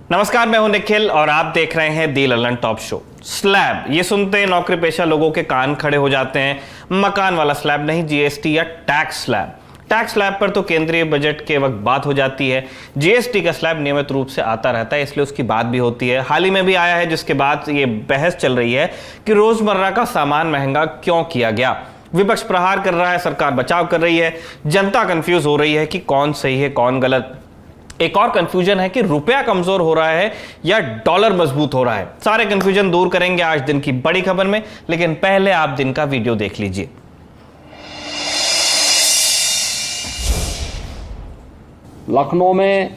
नमस्कार, मैं हूं निखिल और आप देख रहे हैं दी ललन टॉप शो। स्लैब, ये सुनते नौकरी पेशा लोगों के कान खड़े हो जाते हैं। मकान वाला स्लैब नहीं, जीएसटी या टैक्स स्लैब। टैक्स स्लैब पर तो केंद्रीय बजट के वक्त बात हो जाती है। जीएसटी का स्लैब नियमित रूप से आता रहता है, इसलिए उसकी बात भी होती है। हाल ही में भी आया है, जिसके बाद ये बहस चल रही है कि रोजमर्रा का सामान महंगा क्यों किया गया। विपक्ष प्रहार कर रहा है, सरकार बचाव कर रही है, जनता कंफ्यूज हो रही है कि कौन सही है कौन गलत। एक और कंफ्यूजन है कि रुपया कमजोर हो रहा है या डॉलर मजबूत हो रहा है। सारे कंफ्यूजन दूर करेंगे आज दिन की बड़ी खबर में, लेकिन पहले आप दिन का वीडियो देख लीजिए। लखनऊ में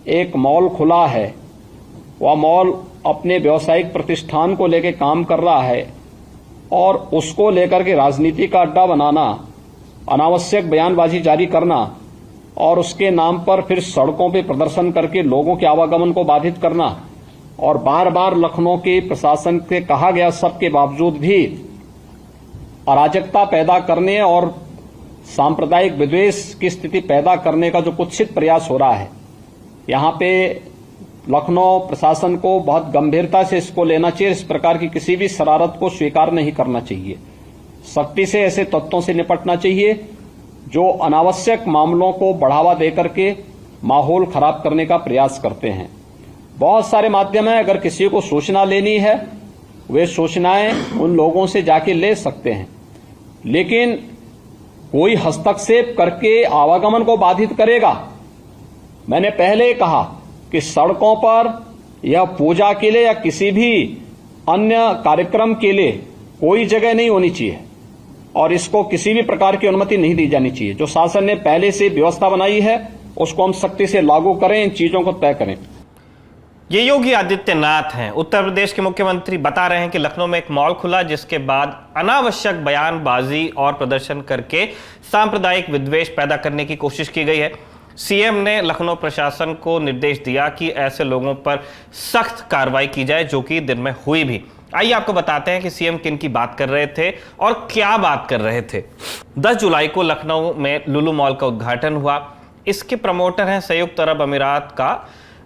एक मॉल खुला है। वह मॉल अपने व्यावसायिक प्रतिष्ठान को लेकर काम कर रहा है और उसको लेकर के राजनीति का अड्डा बनाना, अनावश्यक बयानबाजी जारी करना और उसके नाम पर फिर सड़कों पे प्रदर्शन करके लोगों के आवागमन को बाधित करना और बार बार लखनऊ के प्रशासन से कहा गया सबके बावजूद भी अराजकता पैदा करने और सांप्रदायिक विद्वेष की स्थिति पैदा करने का जो कुत्सित प्रयास हो रहा है, यहाँ पे लखनऊ प्रशासन को बहुत गंभीरता से इसको लेना चाहिए। इस प्रकार की किसी भी शरारत को स्वीकार नहीं करना चाहिए। सख्ती से ऐसे तत्वों से निपटना चाहिए जो अनावश्यक मामलों को बढ़ावा देकर के माहौल खराब करने का प्रयास करते हैं। बहुत सारे माध्यम हैं, अगर किसी को सूचना लेनी है वे सूचनाएं उन लोगों से जाके ले सकते हैं, लेकिन कोई हस्तक्षेप करके आवागमन को बाधित करेगा। मैंने पहले कहा कि सड़कों पर या पूजा के लिए या किसी भी अन्य कार्यक्रम के लिए कोई जगह नहीं होनी चाहिए और इसको किसी भी प्रकार की अनुमति नहीं दी जानी चाहिए। जो शासन ने पहले से व्यवस्था बनाई है उसको हम सख्ती से लागू करें, इन चीजों को तय करें। ये योगी आदित्यनाथ हैं, उत्तर प्रदेश के मुख्यमंत्री, बता रहे हैं कि लखनऊ में एक मॉल खुला जिसके बाद अनावश्यक बयानबाजी और प्रदर्शन करके सांप्रदायिक विद्वेष पैदा करने की कोशिश की गई है। सीएम ने लखनऊ प्रशासन को निर्देश दिया कि ऐसे लोगों पर सख्त कार्रवाई की जाए, जो कि दिन में हुई भी। आइए आपको बताते हैं कि सीएम किन की बात कर रहे थे और क्या बात कर रहे थे। 10 जुलाई को लखनऊ में लुलु मॉल का उद्घाटन हुआ। इसके प्रमोटर हैं संयुक्त अरब अमीरात का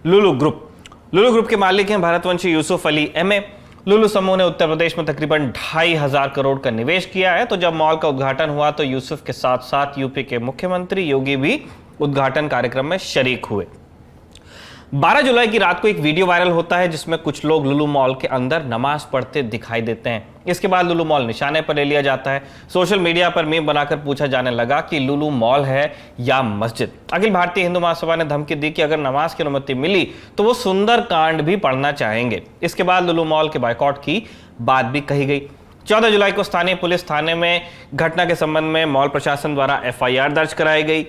लुलु ग्रुप। लुलु ग्रुप के मालिक हैं भारतवंशी यूसुफ अली एमए। लुलु समूह ने उत्तर प्रदेश में तकरीबन 2,500 करोड़ का निवेश किया है। तो जब मॉल का उद्घाटन हुआ तो यूसुफ के साथ साथ यूपी के मुख्यमंत्री योगी भी उद्घाटन कार्यक्रम में शरीक हुए। 12 जुलाई की रात को एक वीडियो वायरल होता है जिसमें कुछ लोग लुलु मॉल के अंदर नमाज पढ़ते दिखाई देते हैं। इसके बाद लुलु मॉल निशाने पर ले लिया जाता है। सोशल मीडिया पर मीम बनाकर पूछा जाने लगा कि लुलु मॉल है या मस्जिद। अखिल भारतीय हिंदू महासभा ने धमकी दी कि अगर नमाज की अनुमति मिली तो वो सुंदर कांड भी पढ़ना चाहेंगे। इसके बाद लुलु मॉल के बायकॉट की बात भी कही गई। 14 जुलाई को स्थानीय पुलिस थाने में घटना के संबंध में मॉल प्रशासन द्वारा एफआईआर दर्ज कराई गई।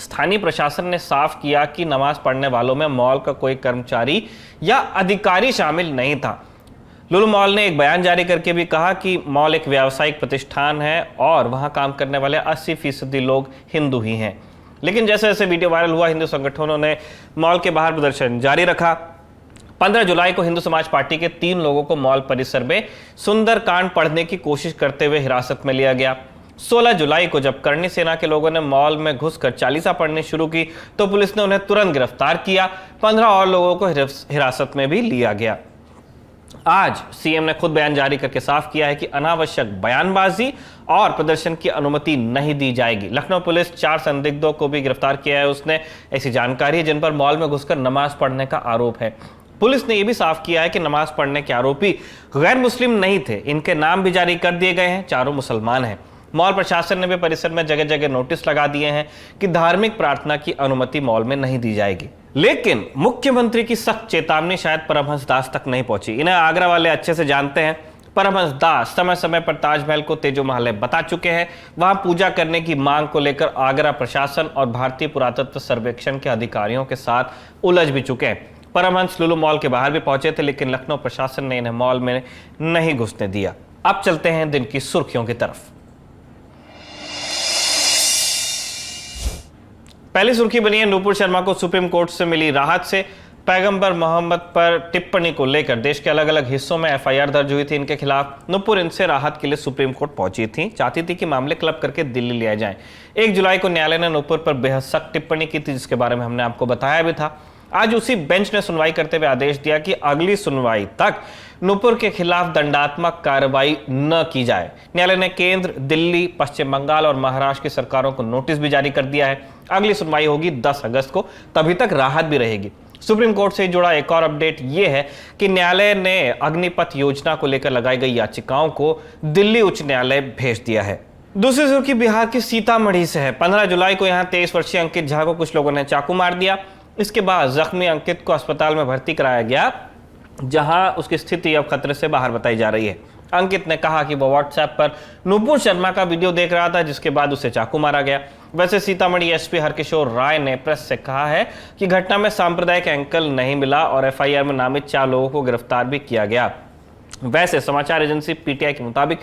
स्थानीय प्रशासन ने साफ किया कि नमाज पढ़ने वालों में मॉल का कोई कर्मचारी या अधिकारी शामिल नहीं था। लुलु मॉल ने एक बयान जारी करके भी कहा कि मॉल एक व्यावसायिक प्रतिष्ठान है और वहां काम करने वाले 80% लोग हिंदू ही हैं। लेकिन जैसे जैसे वीडियो वायरल हुआ, हिंदू संगठनों ने मॉल के बाहर प्रदर्शन जारी रखा। 15 जुलाई को हिंदू समाज पार्टी के 3 लोगों को मॉल परिसर में सुंदरकांड पढ़ने की कोशिश करते हुए हिरासत में लिया गया। 16 जुलाई को जब करणी सेना के लोगों ने मॉल में घुसकर चालीसा पढ़नी शुरू की तो पुलिस ने उन्हें तुरंत गिरफ्तार किया। 15 और लोगों को हिरासत में भी लिया गया। आज सीएम ने खुद बयान जारी करके साफ किया है कि अनावश्यक बयानबाजी और प्रदर्शन की अनुमति नहीं दी जाएगी। लखनऊ पुलिस 4 संदिग्धों को भी गिरफ्तार किया है। उसने ऐसी जानकारी है जिन पर मॉल में घुसकर नमाज पढ़ने का आरोप है। पुलिस ने यह भी साफ किया है कि नमाज पढ़ने के आरोपी गैर मुस्लिम नहीं थे। इनके नाम भी जारी कर दिए गए हैं, चारों मुसलमान हैं। मॉल प्रशासन ने भी परिसर में जगह जगह नोटिस लगा दिए हैं कि धार्मिक प्रार्थना की अनुमति मॉल में नहीं दी जाएगी। लेकिन मुख्यमंत्री की सख्त चेतावनी शायद परमहंस दास तक नहीं पहुंची। इन्हें आगरा वाले अच्छे से जानते हैं। परमहंस दास समय समय पर ताजमहल को तेजो महल बता चुके हैं। वहां पूजा करने की मांग को लेकर आगरा प्रशासन और भारतीय पुरातत्व सर्वेक्षण के अधिकारियों के साथ उलझ भी चुके हैं। परमहंस लुलु मॉल के बाहर भी पहुंचे थे, लेकिन लखनऊ प्रशासन ने इन्हें मॉल में नहीं घुसने दिया। अब चलते हैं दिन की सुर्खियों की तरफ। पहली सुर्खी बनी है नूपुर शर्मा को सुप्रीम कोर्ट से मिली राहत से। पैगंबर मोहम्मद पर टिप्पणी को लेकर देश के अलग अलग हिस्सों में एफआईआर दर्ज हुई थी इनके खिलाफ। नूपुर इनसे राहत के लिए सुप्रीम कोर्ट पहुंची थी, चाहती थी कि मामले क्लब करके दिल्ली ले जाएं। 1 जुलाई को न्यायालय ने नूपुर पर बेहद सख्त टिप्पणी की थी, जिसके बारे में हमने आपको बताया भी था। आज उसी बेंच ने सुनवाई करते हुए आदेश दिया कि अगली सुनवाई तक नूपुर के खिलाफ दंडात्मक कार्रवाई न की जाए। न्यायालय ने केंद्र, दिल्ली, पश्चिम बंगाल और महाराष्ट्र की सरकारों को नोटिस भी जारी कर दिया है। अगली सुनवाई होगी 10 अगस्त को, तभी तक राहत भी रहेगी। सुप्रीम कोर्ट से जुड़ा एक और अपडेट यह है कि न्यायालय ने अग्निपथ योजना को लेकर लगाई गई याचिकाओं को दिल्ली उच्च न्यायालय भेज दिया है। दूसरी सुर्खी बिहार के सीतामढ़ी से है। 15 जुलाई को यहां 23 वर्षीय अंकित झा को कुछ लोगों ने चाकू मार दिया। इसके बाद जख्मी अंकित को अस्पताल में भर्ती कराया गया, जहां उसकी स्थिति अब खतरे से बाहर बताई जा रही है। अंकित ने कहा कि वो व्हाट्सएप पर नूपुर शर्मा का वीडियो देख रहा था, जिसके बाद उसे चाकू मारा गया। वैसे सीतामढ़ी एसपी हरकिशोर राय ने प्रेस से कहा है कि घटना में सांप्रदायिक एंगल नहीं मिला और एफआईआर में नामित 4 लोगों को गिरफ्तार भी किया गया। वैसे समाचार एजेंसी पीटीआई के मुताबिक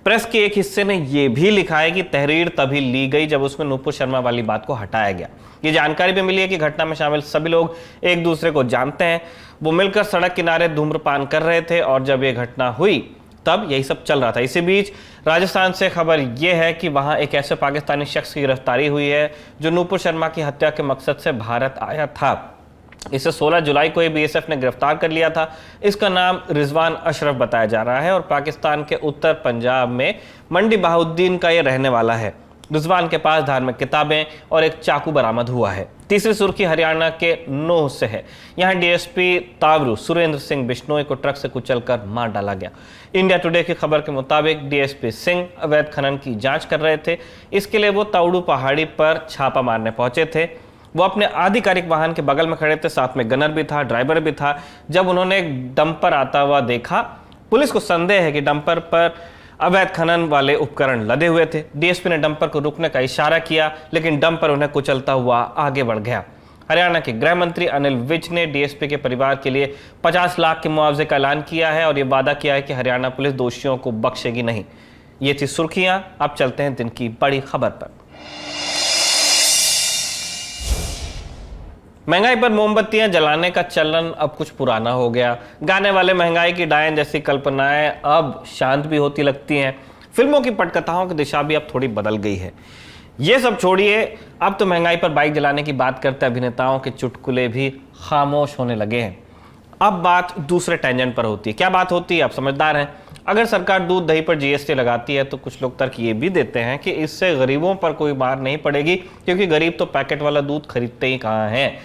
प्रेस के एक हिस्से ने यह भी लिखा है कि तहरीर तभी ली गई जब उसमें नूपुर शर्मा वाली बात को हटाया गया। ये जानकारी भी मिली है कि घटना में शामिल सभी लोग एक दूसरे को जानते हैं। वो मिलकर सड़क किनारे धूम्रपान कर रहे थे और जब ये घटना हुई तब यही सब चल रहा था। इसी बीच राजस्थान से खबर यह है कि वहां एक ऐसे पाकिस्तानी शख्स की गिरफ्तारी हुई है जो नूपुर शर्मा की हत्या के मकसद से भारत आया था। इसे 16 जुलाई को बीएसएफ ने गिरफ्तार कर लिया था। इसका नाम रिजवान अशरफ बताया जा रहा है और पाकिस्तान के उत्तर पंजाब में मंडी बहाउद्दीन का यह रहने वाला है। रिजवान के पास धार्मिक किताबें और एक चाकू बरामद हुआ है। तीसरी सुर्खी हरियाणा के नूह से है। यहां डीएसपी तावरू सुरेंद्र सिंह बिश्नोई को ट्रक से कुचलकर मार डाला गया। इंडिया टुडे की खबर के मुताबिक डीएसपी सिंह अवैध खनन की जांच कर रहे थे। इसके लिए वो ताउड़ू पहाड़ी पर छापा मारने पहुंचे थे। वो अपने आधिकारिक वाहन के बगल में खड़े थे, साथ में गनर भी था, ड्राइवर भी था। जब उन्होंने एक डंपर आता हुआ देखा, पुलिस को संदेह है कि डंपर पर अवैध खनन वाले उपकरण लदे हुए थे। डीएसपी ने डंपर को रुकने का इशारा किया, लेकिन डंपर उन्हें कुचलता हुआ आगे बढ़ गया। हरियाणा के गृह मंत्री अनिल विज ने डीएसपी के परिवार के लिए 50 लाख के मुआवजे का ऐलान किया है और ये वादा किया है कि हरियाणा पुलिस दोषियों को बख्शेगी नहीं। ये थी सुर्खियां। अब चलते हैं दिन की बड़ी खबर पर। महंगाई पर मोमबत्तियां जलाने का चलन अब कुछ पुराना हो गया। गाने वाले महंगाई की डायन जैसी कल्पनाएं अब शांत भी होती लगती हैं। फिल्मों की पटकथाओं की दिशा भी अब थोड़ी बदल गई है। ये सब छोड़िए, अब तो महंगाई पर बाइक जलाने की बात करते अभिनेताओं के चुटकुले भी खामोश होने लगे हैं। अब बात दूसरे टेंजेंट पर होती है। क्या बात होती है? आप समझदार हैं। अगर सरकार दूध दही पर जीएसटी लगाती है तो कुछ लोग तर्क ये भी देते हैं कि इससे गरीबों पर कोई मार नहीं पड़ेगी, क्योंकि गरीब तो पैकेट वाला दूध खरीदते ही कहाँ हैं।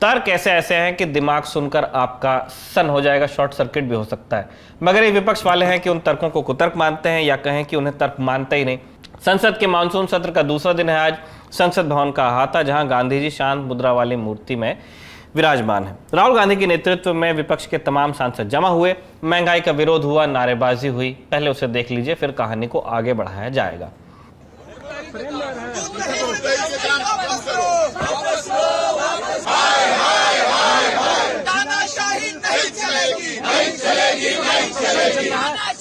तर्क ऐसे हैं कि दिमाग सुनकर आपका सन हो जाएगा, शॉर्ट सर्किट भी हो सकता है। मगर ये विपक्ष वाले हैं कि उन तर्कों को कुतर्क मानते हैं, या कहें कि उन्हें तर्क मानते ही नहीं। संसद के मानसून सत्र का दूसरा दिन है आज। संसद भवन का अहाता, जहां गांधी जी शांत मुद्रा वाली मूर्ति में विराजमान है। राहुल गांधी के नेतृत्व में विपक्ष के तमाम सांसद जमा हुए। महंगाई का विरोध हुआ, नारेबाजी हुई। पहले उसे देख लीजिए, फिर कहानी को आगे बढ़ाया जाएगा।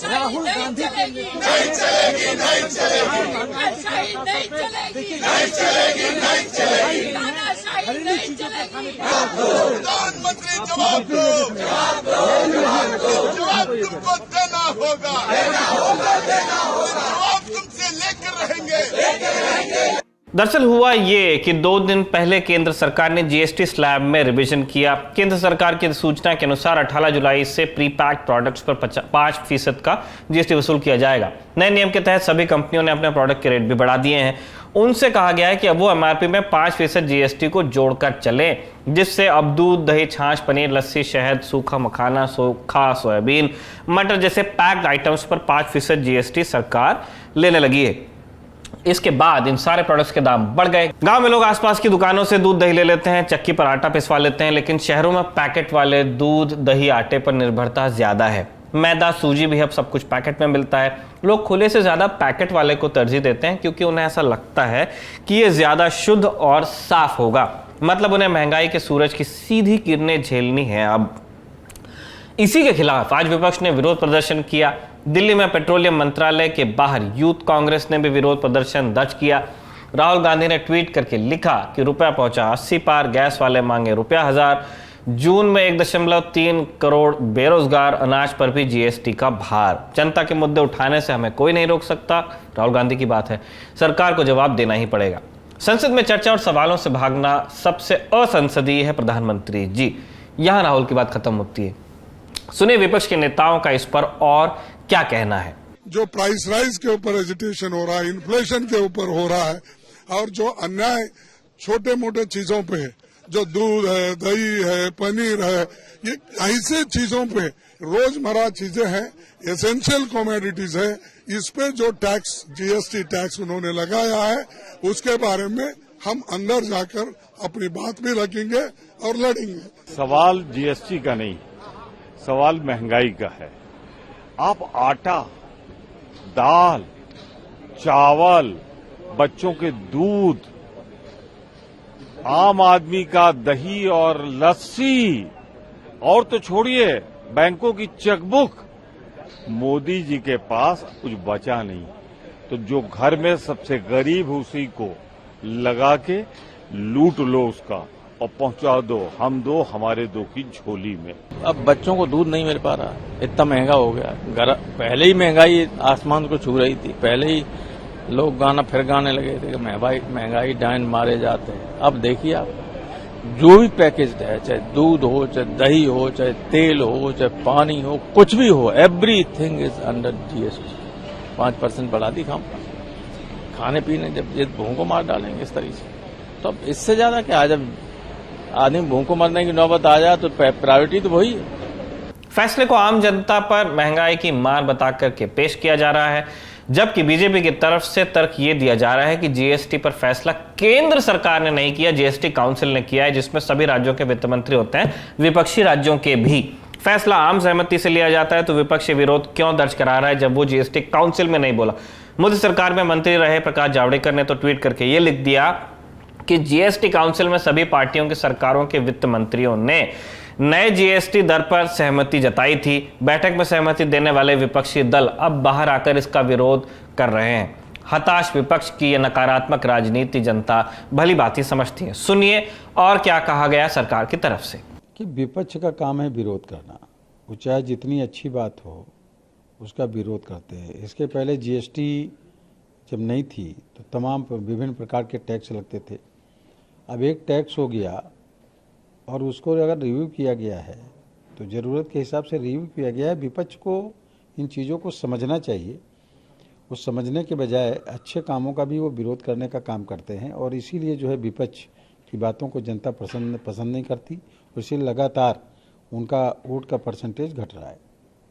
राहुल गांधी के लिए नहीं चलेगी, नहीं चलेगी, नहीं चलेगी, नहीं चलेगी, नहीं चलेगी, नहीं चलेगी। प्रधानमंत्री जवाब दो, जवाब दो, जवाब तुमको देना होगा, देना होगा, देना होगा। जवाब तुमसे लेकर रहेंगे। दरअसल हुआ ये कि 2 दिन पहले केंद्र सरकार ने जीएसटी स्लैब में रिवीजन किया। केंद्र सरकार की सूचना के अनुसार 18 जुलाई से प्री पैक्ड प्रोडक्ट्स पर 5% का जीएसटी वसूल किया जाएगा। नए नियम के तहत सभी कंपनियों ने अपने प्रोडक्ट के रेट भी बढ़ा दिए हैं। उनसे कहा गया है कि अब वो एमआरपी में 5% जीएसटी को जोड़कर चले, जिससे अब दूध, दही, छाछ, पनीर, लस्सी, शहद, सूखा मखाना, सूखा सोयाबीन, मटर जैसे पैक्ड आइटम्स पर 5% जीएसटी सरकार लेने लगी है। इसके बाद इन सारे प्रोडक्ट्स के दाम बढ़ गए। गांव में लोग आसपास की दुकानों से दूध दही ले लेते हैं, चक्की पर आटा पिसवा लेते हैं, लेकिन शहरों में पैकेट वाले दूध दही आटे पर निर्भरता ज्यादा है। मैदा, सूजी भी अब सब कुछ पैकेट में मिलता है। लोग खुले से ज्यादा पैकेट वाले को तरजीह देते हैं, क्योंकि उन्हें ऐसा लगता है कि ये ज्यादा शुद्ध और साफ होगा। मतलब उन्हें महंगाई के सूरज की सीधी किरणें झेलनी है। अब इसी के खिलाफ आज विपक्ष ने विरोध प्रदर्शन किया। दिल्ली में पेट्रोलियम मंत्रालय के बाहर यूथ कांग्रेस ने भी विरोध प्रदर्शन दर्ज किया। राहुल गांधी ने ट्वीट करके लिखा कि रुपया पहुंचा 80 पार, गैस वाले मांगे ₹1000। जून में 1.3 करोड़ बेरोजगार, अनाज पर भी जीएसटी का भार। जनता के मुद्दे उठाने से हमें कोई नहीं रोक सकता। राहुल गांधी की बात है, सरकार को जवाब देना ही पड़ेगा। संसद में चर्चा और सवालों से भागना सबसे असंसदीय है प्रधानमंत्री जी, यहां राहुल की बात खत्म होती है। सुनिए विपक्ष के नेताओं का इस पर और क्या कहना है। जो प्राइस राइज के ऊपर एजिटेशन हो रहा है, इन्फ्लेशन के ऊपर हो रहा है, और जो अन्याय छोटे मोटे चीजों पे है, जो दूध है, दही है, पनीर है, ये ऐसे चीजों पे रोजमर्रा चीजें हैं, एसेंशियल कमोडिटीज है, इस पे जो टैक्स, जीएसटी टैक्स उन्होंने लगाया है, उसके बारे में हम अंदर जाकर अपनी बात भी रखेंगे और लड़ेंगे। सवाल जीएसटी का नहीं, सवाल महंगाई का है। आप आटा, दाल, चावल, बच्चों के दूध, आम आदमी का दही और लस्सी, और तो छोड़िए बैंकों की चेकबुक, मोदी जी के पास कुछ बचा नहीं। तो जो घर में सबसे गरीब उसी को लगा के लूट लो उसका और पहुंचा दो, हम दो हमारे दो की झोली में। अब बच्चों को दूध नहीं मिल पा रहा, इतना महंगा हो गया। पहले ही महंगाई आसमान को छू रही थी, पहले ही लोग गाने लगे थे कि महंगाई डायन मारे जाते हैं। अब देखिए आप, जो भी पैकेज है, चाहे दूध हो, चाहे दही हो, चाहे तेल हो, चाहे पानी हो, कुछ भी हो, एवरीथिंग इज अंडर जीएसटी। 5% बढ़ा दी खाने पीने, जब ये भूख को मार डालेंगे इस तरीके से, तो अब इससे ज्यादा क्या। जब आदमी भूख को मरने की नौबत आ जाए तो प्रायोरिटी तो वही है। फैसले को आम जनता पर महंगाई की मार बता करके पेश किया जा रहा है, जबकि बीजेपी की तरफ से तर्क ये दिया जा रहा है कि जीएसटी पर फैसला केंद्र सरकार ने नहीं किया, जीएसटी काउंसिल ने किया है, जिसमें सभी राज्यों के वित्त मंत्री होते हैं, विपक्षी राज्यों के भी। फैसला आम सहमति से लिया जाता है तो विपक्षी विरोध क्यों दर्ज करा रहा है जब वो जीएसटी काउंसिल में नहीं बोला। मोदी सरकार में मंत्री रहे प्रकाश जावड़ेकर ने तो ट्वीट करके ये लिख दिया कि जीएसटी काउंसिल में सभी पार्टियों की सरकारों के वित्त मंत्रियों ने नए जीएसटी दर पर सहमति जताई थी। बैठक में सहमति देने वाले विपक्षी दल अब बाहर आकर इसका विरोध कर रहे हैं। हताश विपक्ष की यह नकारात्मक राजनीति जनता भली भांति समझती है। सुनिए और क्या कहा गया सरकार की तरफ से। कि विपक्ष का काम है विरोध करना, वो चाहे जितनी अच्छी बात हो उसका विरोध करते हैं। इसके पहले जीएसटी जब नहीं थी तो तमाम विभिन्न प्रकार के टैक्स लगते थे। अब एक टैक्स हो गया और उसको अगर रिव्यू किया गया है तो ज़रूरत के हिसाब से रिव्यू किया गया है। विपक्ष को इन चीज़ों को समझना चाहिए, वो समझने के बजाय अच्छे कामों का भी वो विरोध करने का काम करते हैं, और इसीलिए जो है विपक्ष की बातों को जनता पसंद नहीं करती, इसीलिए लगातार उनका वोट का परसेंटेज घट रहा है।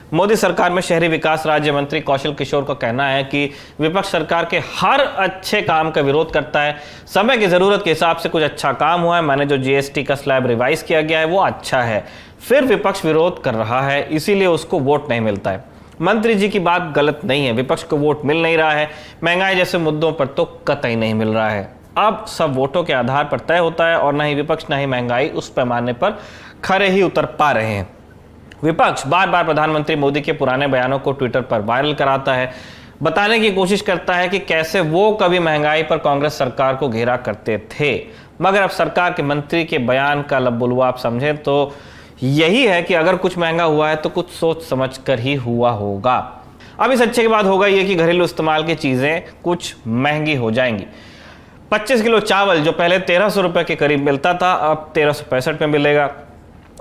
मोदी सरकार में शहरी विकास राज्य मंत्री कौशल किशोर का कहना है कि विपक्ष सरकार के हर अच्छे काम का विरोध करता है। समय की जरूरत के हिसाब से कुछ अच्छा काम हुआ है, माने जो जीएसटी का स्लैब रिवाइज किया गया है वो अच्छा है, फिर विपक्ष विरोध कर रहा है, इसीलिए उसको वोट नहीं मिलता है। मंत्री जी की बात गलत नहीं है, विपक्ष को वोट मिल नहीं रहा है, महंगाई जैसे मुद्दों पर तो कतई नहीं मिल रहा है। अब सब वोटों के आधार पर तय होता है और न ही विपक्ष न ही महंगाई उस पैमाने पर खरे ही उतर पा रहे हैं। विपक्ष बार बार प्रधानमंत्री मोदी के पुराने बयानों को ट्विटर पर वायरल कराता है, बताने की कोशिश करता है कि कैसे वो कभी महंगाई पर कांग्रेस सरकार को घेरा करते थे। मगर अब सरकार के मंत्री के बयान का लबुलवा आप समझें तो यही है कि अगर कुछ महंगा हुआ है तो कुछ सोच समझ कर ही हुआ होगा। अब इस अच्छे के बाद होगा ये कि घरेलू इस्तेमाल की चीजें कुछ महंगी हो जाएंगी। 25 किलो चावल जो पहले 1300 रुपए के करीब मिलता था अब 1365 में मिलेगा।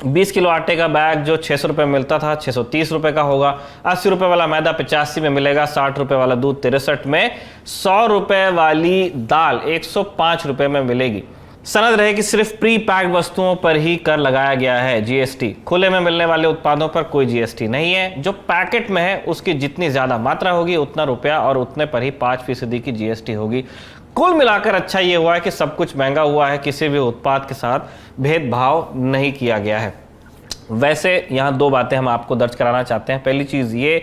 20 किलो आटे का बैग जो 600 रुपये मिलता था 630 रुपये का होगा। 80 रुपये वाला मैदा 85 में मिलेगा। 60 रुपये वाला दूध 63 में। 100 रुपये वाली दाल 105 रुपये में मिलेगी। सनद रहे कि सिर्फ प्री पैक्ड वस्तुओं पर ही कर लगाया गया है जीएसटी। खुले में मिलने वाले उत्पादों पर कोई जीएसटी नहीं है। जो पैकेट में है उसकी जितनी ज्यादा मात्रा होगी उतना रुपया और उतने पर ही 5% की जीएसटी होगी। कुल मिलाकर अच्छा ये हुआ है कि सब कुछ महंगा हुआ है, किसी भी उत्पाद के साथ भेदभाव नहीं किया गया है। वैसे यहाँ दो बातें हम आपको दर्ज कराना चाहते हैं। पहली चीज़ ये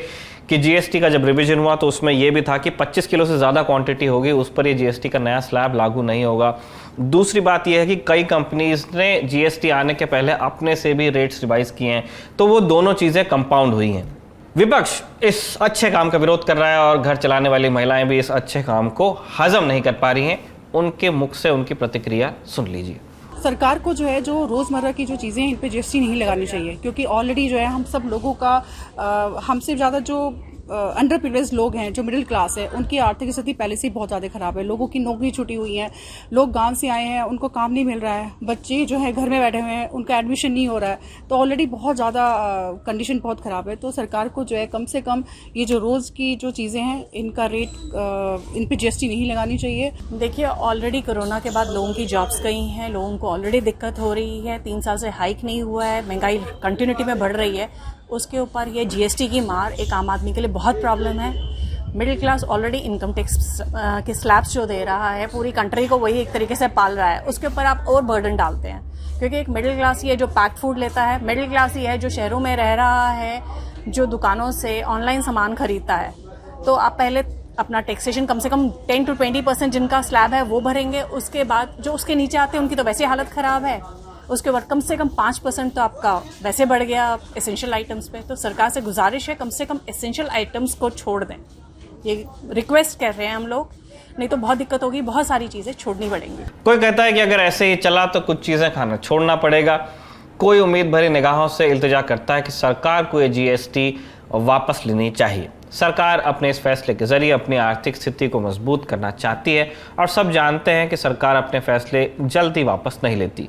कि जीएसटी का जब रिवीजन हुआ तो उसमें यह भी था कि 25 किलो से ज़्यादा क्वांटिटी होगी उस पर ये जीएसटी का नया स्लैब लागू नहीं होगा। दूसरी बात यह है कि कई कंपनीज ने जीएसटी आने के पहले अपने से भी रेट्स रिवाइज किए हैं, तो वो दोनों चीज़ें कंपाउंड हुई हैं। विपक्ष इस अच्छे काम का विरोध कर रहा है और घर चलाने वाली महिलाएं भी इस अच्छे काम को हजम नहीं कर पा रही हैं। उनके मुख से उनकी प्रतिक्रिया सुन लीजिए। सरकार को जो है जो रोजमर्रा की जो चीजें हैं इन पे जीएसटी नहीं लगानी चाहिए, क्योंकि ऑलरेडी जो है हम सब लोगों का हमसे ज्यादा जो अंडर प्रिविलेज्ड लोग हैं, जो मिडिल क्लास है, उनकी आर्थिक स्थिति पहले से ही बहुत ज़्यादा खराब है। लोगों की नौकरी छुटी हुई है, लोग गांव से आए हैं, उनको काम नहीं मिल रहा है, बच्चे जो है घर में बैठे हुए हैं, उनका एडमिशन नहीं हो रहा है, तो ऑलरेडी बहुत ज़्यादा कंडीशन बहुत ख़राब है। तो सरकार को जो है कम से कम ये जो रोज़ की जो चीज़ें हैं इनका रेट, इन पर GST नहीं लगानी चाहिए। देखिए, ऑलरेडी कोरोना के बाद लोगों की जॉब्स गई हैं, लोगों को ऑलरेडी दिक्कत हो रही है, 3 साल से हाइक नहीं हुआ है, महंगाई कंटिन्यूटी में बढ़ रही है, उसके ऊपर ये GST की मार एक आम आदमी के लिए बहुत प्रॉब्लम है। Middle class already income tax के स्लैब्स जो दे रहा है, पूरी कंट्री को वही एक तरीके से पाल रहा है, उसके ऊपर आप और बर्डन डालते हैं, क्योंकि एक मिडिल क्लास ही है जो पैक्ड फूड लेता है, मिडिल क्लास ही है जो शहरों में रह रहा है, जो दुकानों से ऑनलाइन सामान खरीदता है। तो आप पहले अपना टैक्सेशन कम से कम 10 to 20% जिनका स्लैब है वो भरेंगे, उसके बाद जो उसके नीचे आते हैं उनकी तो वैसे हालत ख़राब है, उसके बाद कम से कम 5% तो आपका वैसे बढ़ गया एसेंशियल आइटम्स पे। तो सरकार से गुजारिश है कम से कम एसेंशियल आइटम्स को छोड़ दें, ये रिक्वेस्ट कर रहे हैं हम लोग, नहीं तो बहुत दिक्कत होगी, बहुत सारी चीज़ें छोड़नी पड़ेंगी। कोई कहता है कि अगर ऐसे ही चला तो कुछ चीज़ें खाना छोड़ना पड़ेगा। कोई उम्मीद भरी निगाहों से इल्तिजा करता है कि सरकार को ये GST वापस लेनी चाहिए। सरकार अपने इस फैसले के जरिए अपनी आर्थिक स्थिति को मजबूत करना चाहती है और सब जानते हैं कि सरकार अपने फैसले जल्दी वापस नहीं लेती।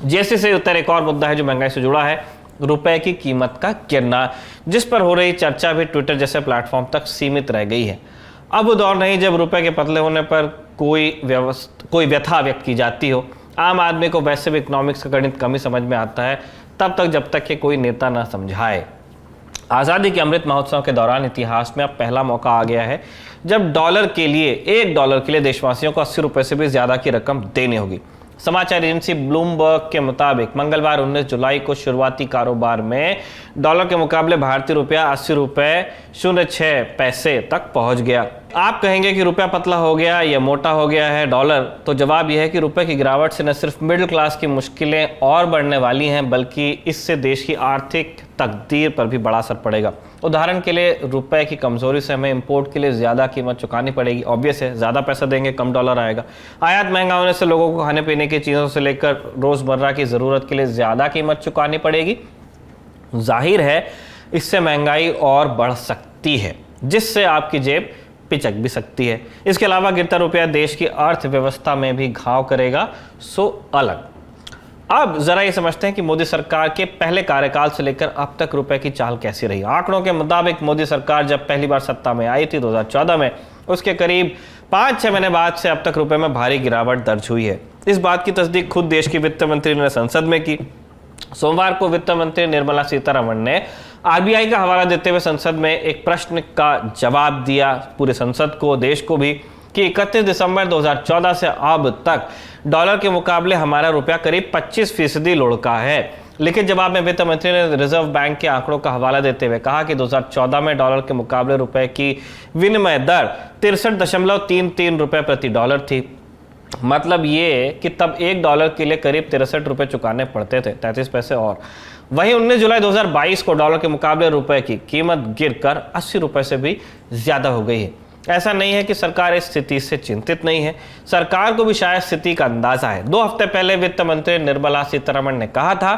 GST से उत्तर एक और मुद्दा है जो महंगाई से जुड़ा है, रुपए की कीमत का गिरना, जिस पर हो रही चर्चा भी ट्विटर जैसे प्लेटफॉर्म तक सीमित रह गई है। अब वो दौर नहीं जब रुपए के पतले होने पर कोई व्यथा व्यक्त की जाती हो। आम आदमी को वैसे भी इकोनॉमिक्स का गणित कम ही समझ में आता है, तब तक जब तक कि कोई नेता ना समझाए। आज़ादी के अमृत महोत्सव के दौरान इतिहास में अब पहला मौका आ गया है जब $1 के लिए देशवासियों को 80 रुपये से भी ज़्यादा की रकम देनी होगी। समाचार एजेंसी ब्लूमबर्ग के मुताबिक मंगलवार 19 जुलाई को शुरुआती कारोबार में $1 के मुकाबले भारतीय रुपया 80 रुपये 06 तक पहुंच गया। आप कहेंगे कि रुपया पतला हो गया या मोटा हो गया है डॉलर, तो जवाब यह है कि रुपए की गिरावट से न सिर्फ मिडिल क्लास की मुश्किलें और बढ़ने वाली हैं, बल्कि इससे देश की आर्थिक तकदीर पर भी बड़ा असर पड़ेगा। उदाहरण के लिए रुपए की कमजोरी से हमें इंपोर्ट के लिए ज़्यादा कीमत चुकानी पड़ेगी। ऑब्वियस है, ज़्यादा पैसा देंगे कम डॉलर आएगा। आयात महंगा होने से लोगों को खाने पीने की चीज़ों से लेकर रोज़मर्रा की ज़रूरत के लिए ज़्यादा कीमत चुकानी पड़ेगी। जाहिर है इससे महंगाई और बढ़ सकती है, जिससे आपकी जेब पिचक भी सकती है। इसके अलावा गिरता रुपया देश की अर्थव्यवस्था में भी घाव करेगा, सो अलग। अब जरा ये समझते हैं कि मोदी सरकार के पहले कार्यकाल से लेकर अब तक रुपए की चाल कैसी रही। आंकड़ों के मुताबिक मोदी सरकार जब पहली बार सत्ता में आई थी 2014 में, उसके करीब 5-6 महीने बाद से अब तक रुपए में भारी गिरावट दर्ज हुई है। इस बात की तस्दीक खुद देश की वित्त मंत्री ने संसद में की। सोमवार को वित्त मंत्री निर्मला सीतारमण ने RBI का हवाला देते हुए संसद में एक प्रश्न का जवाब दिया, पूरे संसद को, देश को भी, कि 31 दिसंबर 2014 से अब तक डॉलर के मुकाबले हमारा रुपया करीब 25% लुढ़का है। लिखित जवाब में वित्त मंत्री ने रिजर्व बैंक के आंकड़ों का हवाला देते हुए कहा कि 2014 में डॉलर के मुकाबले रुपए की विनिमय दर 63.33 रुपए प्रति डॉलर थी। मतलब ये कि तब $1 के लिए करीब 63 रुपए चुकाने पड़ते थे, 33 पैसे और। वहीं 19 जुलाई 2022 को डॉलर के मुकाबले रुपए की कीमत गिरकर 80 रुपए से भी ज्यादा हो गई है। ऐसा नहीं है कि सरकार इस स्थिति से चिंतित नहीं है, सरकार को भी शायद स्थिति का अंदाजा है। 2 हफ्ते पहले वित्त मंत्री निर्मला सीतारमण ने कहा था,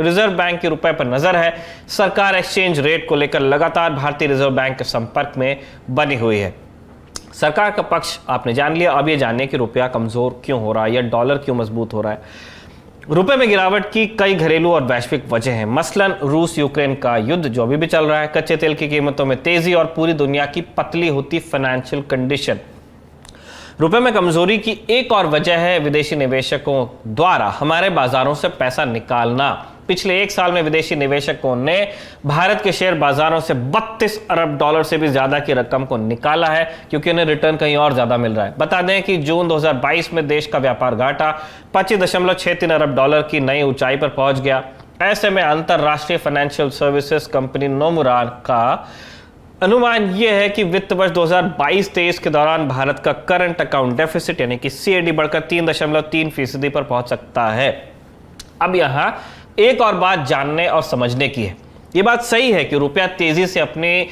रिजर्व बैंक की रुपए पर नजर है, सरकार एक्सचेंज रेट को लेकर लगातार भारतीय रिजर्व बैंक के संपर्क में बनी हुई है। सरकार का पक्ष आपने जान लिया, अब ये जानिए कि रुपया कमजोर क्यों हो रहा है या डॉलर क्यों मजबूत हो रहा है। रुपए में गिरावट की कई घरेलू और वैश्विक वजह हैं। मसलन रूस यूक्रेन का युद्ध जो अभी भी चल रहा है, कच्चे तेल की कीमतों में तेजी और पूरी दुनिया की पतली होती फाइनेंशियल कंडीशन। रुपए में कमजोरी की एक और वजह है विदेशी निवेशकों द्वारा हमारे बाजारों से पैसा निकालना। पिछले 1 साल में विदेशी निवेशकों ने भारत के शेयर बाजारों से $32 अरब से भी ज्यादा की रकम को निकाला है, क्योंकि उन्हें रिटर्न कहीं और ज्यादा मिल रहा है। बता दें कि जून 2022 में देश का व्यापार घाटा $25.63 अरब की नई ऊंचाई पर पहुंच गया। ऐसे में अंतरराष्ट्रीय फाइनेंशियल सर्विसेज कंपनी नोमुरा का अनुमान यह है कि वित्त वर्ष 2022-23 के दौरान भारत का करंट अकाउंट डेफिसिट यानी कि CAD बढ़कर 3.3% पर पहुंच सकता है। अब यहां एक और बात जानने और समझने की है। यह बात सही है कि रुपया तेजी से अपने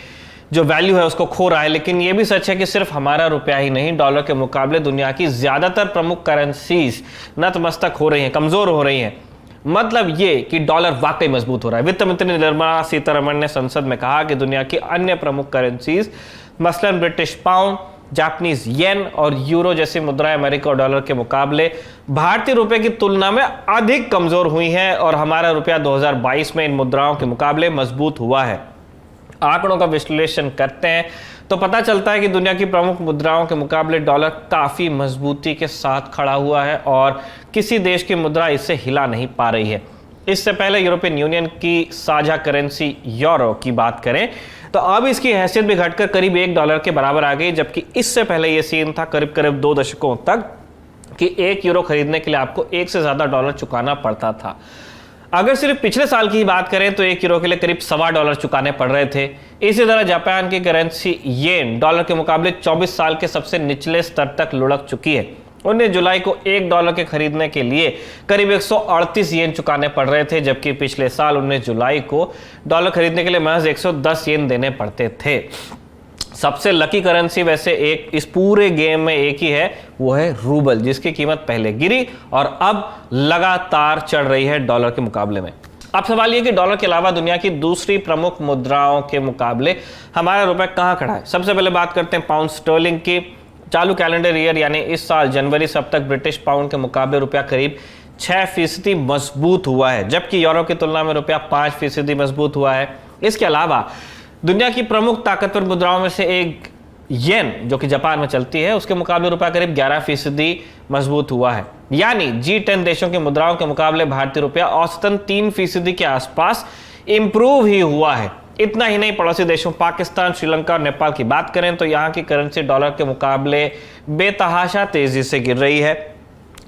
जो वैल्यू है उसको खो रहा है, लेकिन यह भी सच है कि सिर्फ हमारा रुपया ही नहीं, डॉलर के मुकाबले दुनिया की ज्यादातर प्रमुख करेंसीज नतमस्तक हो रही हैं, कमजोर हो रही हैं। मतलब ये कि डॉलर वाकई मजबूत हो रहा है। वित्त मंत्री निर्मला सीतारमण ने संसद में कहा कि दुनिया की अन्य प्रमुख करेंसीज मसलन ब्रिटिश पाउंड, जापानीज येन और यूरो जैसी मुद्राएं अमेरिका और डॉलर के मुकाबले भारतीय रुपए की तुलना में अधिक कमजोर हुई हैं और हमारा रुपया 2022 में इन मुद्राओं के मुकाबले मजबूत हुआ है। आंकड़ों का विश्लेषण करते हैं तो पता चलता है कि दुनिया की प्रमुख मुद्राओं के मुकाबले डॉलर काफी मजबूती के साथ खड़ा हुआ है और किसी देश की मुद्रा इससे हिला नहीं पा रही है। इससे पहले यूरोपियन यूनियन की साझा करेंसी यूरो की बात करें तो अब इसकी हैसियत भी घटकर करीब $1 के बराबर आ गई, जबकि इससे पहले यह सीन था करीब 2 दशकों तक कि 1 यूरो खरीदने के लिए आपको 1 से ज्यादा डॉलर चुकाना पड़ता था। अगर सिर्फ पिछले साल की बात करें तो 1 यूरो के लिए करीब $1.25 चुकाने पड़ रहे थे। इसी तरह जापान की करेंसी येन डॉलर के मुकाबले 24 साल के सबसे निचले स्तर तक लुढ़क चुकी है। 19 जुलाई को $1 के खरीदने के लिए करीब 138 येन चुकाने पड़ रहे थे, जबकि पिछले साल 19 जुलाई को डॉलर खरीदने के लिए महज 110 येन देने पड़ते थे। सबसे लकी करेंसी वैसे इस पूरे गेम में एक ही है, वो है रूबल, जिसकी कीमत पहले गिरी और अब लगातार चढ़ रही है डॉलर के मुकाबले में। अब सवाल यह कि डॉलर के अलावा दुनिया की दूसरी प्रमुख मुद्राओं के मुकाबले हमारा रुपए कहां खड़ा है। सबसे पहले बात करते हैं पाउंड स्टर्लिंग की। चालू कैलेंडर ईयर यानी इस साल जनवरी से अब तक ब्रिटिश पाउंड के मुकाबले रुपया करीब 6% मजबूत हुआ है, जबकि यूरो की तुलना में रुपया 5% मजबूत हुआ है। इसके अलावा दुनिया की प्रमुख ताकतवर मुद्राओं में से एक येन जो कि जापान में चलती है, उसके मुकाबले रुपया करीब 11% मजबूत हुआ है। यानी G10 देशों की मुद्राओं के मुकाबले भारतीय रुपया औसतन 3% के आसपास इंप्रूव ही हुआ है। इतना ही नहीं, पड़ोसी देशों पाकिस्तान, श्रीलंका और नेपाल की बात करें तो यहां की करेंसी डॉलर के मुकाबले बेतहाशा तेजी से गिर रही है।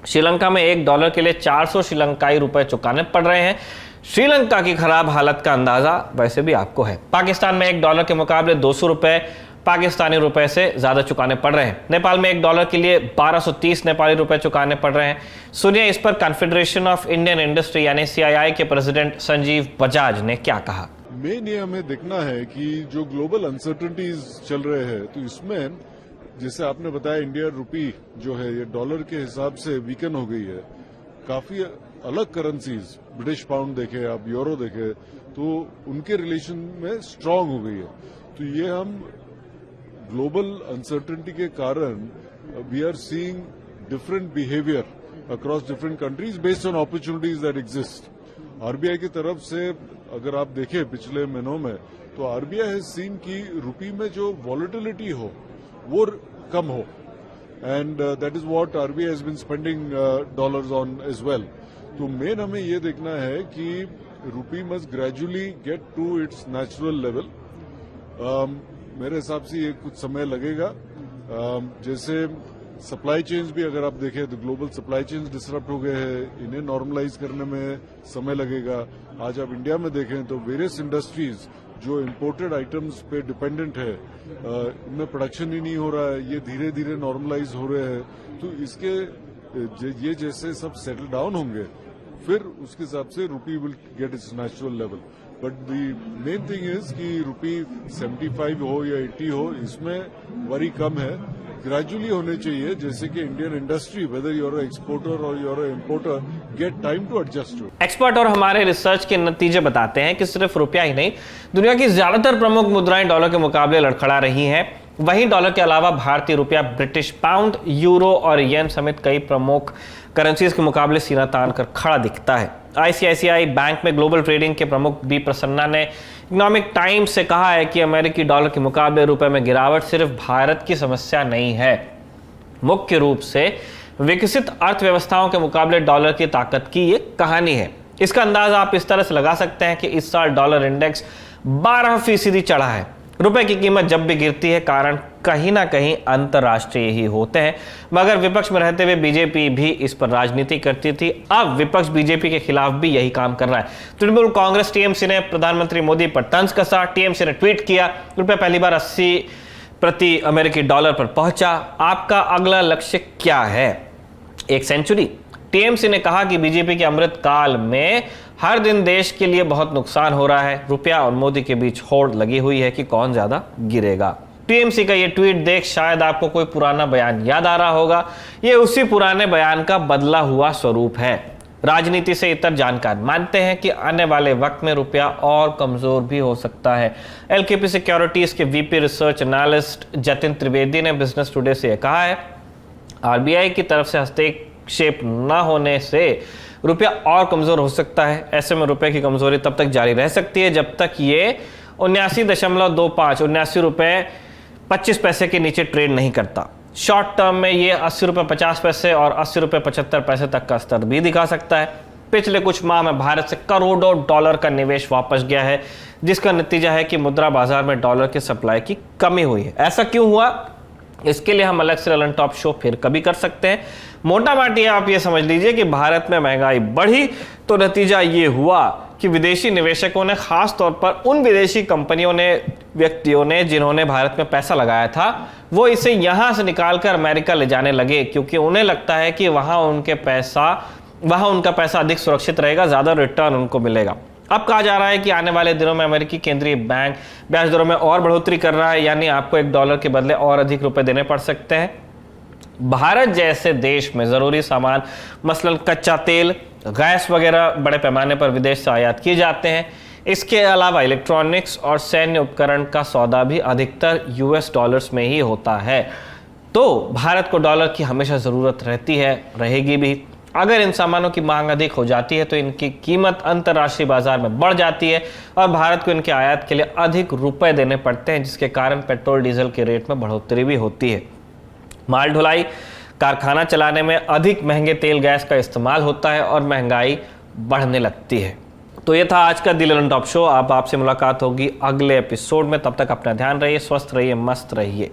श्रीलंका में $1 के लिए 400 श्रीलंकाई रुपए चुकाने पड़ रहे हैं। श्रीलंका की खराब हालत का अंदाजा वैसे भी आपको है। पाकिस्तान में $1 के मुकाबले 200 रुपए पाकिस्तानी रुपए से ज्यादा चुकाने पड़ रहे हैं। नेपाल में $1 के लिए 1230 नेपाली रुपए चुकाने पड़ रहे हैं। सुनिए इस पर कॉन्फेडरेशन ऑफ इंडियन इंडस्ट्री यानी CII के प्रेसिडेंट संजीव बजाज ने क्या कहा। मेन ये हमें देखना है कि जो ग्लोबल अनसर्टेनिटीज चल रहे हैं तो इसमें जैसे आपने बताया इंडिया रुपी जो है ये डॉलर के हिसाब से वीकन हो गई है। काफी अलग करेंसीज ब्रिटिश पाउंड देखे, आप यूरो देखे तो उनके रिलेशन में स्ट्रांग हो गई है। तो ये हम ग्लोबल अनसर्टेनिटी के कारण we are seeing different behaviour across different countries based on opportunities that exist. RBI की तरफ से अगर आप देखें पिछले महीनों में तो आरबीआई हैज सीन की रुपी में जो वॉलेटिलिटी हो वो कम हो and that is what RBI has been spending dollars on as well. तो मेन हमें ये देखना है कि rupee must gradually get to its natural level. मेरे हिसाब से ये कुछ समय लगेगा। जैसे सप्लाई चेन्स भी अगर आप देखें तो ग्लोबल सप्लाई चेन्स डिसरप्ट हो गए हैं, इन्हें नॉर्मलाइज करने में समय लगेगा। आज आप इंडिया में देखें तो वेरियस इंडस्ट्रीज जो इम्पोर्टेड आइटम्स पे डिपेंडेंट है इनमें प्रोडक्शन ही नहीं हो रहा है, ये धीरे धीरे नॉर्मलाइज हो रहे हैं। तो इसके ये जैसे सब सेटल डाउन होंगे फिर उसके हिसाब से रुपी will get it's natural level. But the main thing is कि रुपी 75 हो या 80 हो इसमें वरी कम है, ग्रेजुअली होने चाहिए जैसे कि Indian industry whether your exporter और your importer get time to adjust to. Expert और हमारे रिसर्च के नतीजे बताते हैं कि सिर्फ रुपया ही नहीं, दुनिया की ज्यादातर प्रमुख मुद्राएं डॉलर के मुकाबले लड़खड़ा रही हैं। वहीं डॉलर के अलावा भारतीय रुपया, ब्रिटिश पाउंड, यूरो और येन समेत कई प्रमुख करेंसीज के मुकाबले सीना तान कर खड़ा दिखता है। ICICI बैंक में ग्लोबल ट्रेडिंग के प्रमुख बी प्रसन्ना ने इकोनॉमिक टाइम्स से कहा है कि अमेरिकी डॉलर के मुकाबले रुपए में गिरावट सिर्फ भारत की समस्या नहीं है, मुख्य रूप से विकसित अर्थव्यवस्थाओं के मुकाबले डॉलर की ताकत की ये कहानी है। इसका अंदाजा आप इस तरह से लगा सकते हैं कि इस साल डॉलर इंडेक्स 12% चढ़ा है। रुपए की कीमत जब भी गिरती है कारण कहीं ना कहीं अंतर्राष्ट्रीय ही होते हैं, मगर विपक्ष में रहते हुए बीजेपी भी इस पर राजनीति करती थी। अब विपक्ष बीजेपी के खिलाफ भी यही काम कर रहा है। तृणमूल कांग्रेस टीएमसी ने प्रधानमंत्री मोदी पर तंज कसा। टीएमसी ने ट्वीट किया, रुपया पहली बार 80 प्रति अमेरिकी डॉलर पर पहुंचा। आपका अगला लक्ष्य क्या है? 1 सेंचुरी। टीएमसी ने कहा कि बीजेपी के अमृत काल में हर दिन देश के लिए बहुत नुकसान हो रहा है। रुपया और मोदी के बीच होड़ लगी हुई है कि कौन ज्यादा गिरेगा। टीएमसी का ये ट्वीट देख शायद आपको कोई पुराना बयान याद आ रहा होगा। ये उसी पुराने बयान का बदला हुआ स्वरूप है। राजनीति से इतर जानकार मानते हैं कि आने वाले वक्त में रुपया और कमजोर भी हो सकता है। एलकेपी सिक्योरिटीज के VP research analyst Jatin Trivedi ने बिजनेस टुडे से कहा है, आरबीआई की तरफ से हस्तक्षेप न होने से रुपया और कमजोर हो सकता है। ऐसे में रुपए की कमजोरी तब तक जारी रह सकती है जब तक ये 79.25 रुपए 25 पैसे के नीचे ट्रेड नहीं करता। शॉर्ट टर्म में ये 80 रुपए 50 पैसे और 80 रुपए 75 पैसे तक का स्तर भी दिखा सकता है। पिछले कुछ माह में भारत से करोड़ों डॉलर का निवेश वापस गया है, जिसका नतीजा है कि मुद्रा बाजार में डॉलर की सप्लाई की कमी हुई है। ऐसा क्यों हुआ, इसके लिए हम अलग से ललन टॉप शो फिर कभी कर सकते हैं। मोटा माटी आप ये समझ लीजिए कि भारत में महंगाई बढ़ी तो नतीजा ये हुआ कि विदेशी निवेशकों ने, खास तौर पर उन विदेशी कंपनियों ने, व्यक्तियों ने जिन्होंने भारत में पैसा लगाया था, वो इसे यहां से निकालकर अमेरिका ले जाने लगे, क्योंकि उन्हें लगता है कि वहां उनका पैसा अधिक सुरक्षित रहेगा, ज्यादा रिटर्न उनको मिलेगा। अब कहा जा रहा है कि आने वाले दिनों में अमेरिकी केंद्रीय बैंक ब्याज दरों में और बढ़ोतरी कर रहा है, यानी आपको $1 के बदले और अधिक रुपए देने पड़ सकते हैं। भारत जैसे देश में जरूरी सामान मसलन कच्चा तेल, गैस वगैरह बड़े पैमाने पर विदेश से आयात किए जाते हैं। इसके अलावा इलेक्ट्रॉनिक्स और सैन्य उपकरण का सौदा भी अधिकतर US डॉलर्स में ही होता है। तो भारत को डॉलर की हमेशा ज़रूरत रहती है, रहेगी भी। अगर इन सामानों की मांग अधिक हो जाती है तो इनकी कीमत अंतर्राष्ट्रीय बाजार में बढ़ जाती है और भारत को इनके आयात के लिए अधिक रुपए देने पड़ते हैं, जिसके कारण पेट्रोल डीजल के रेट में बढ़ोतरी भी होती है। माल ढुलाई, कारखाना चलाने में अधिक महंगे तेल गैस का इस्तेमाल होता है और महंगाई बढ़ने लगती है। तो ये था आज का दी ललन टॉप शो। आपसे मुलाकात होगी अगले एपिसोड में। तब तक अपना ध्यान रहिए, स्वस्थ रहिए, मस्त रहिए।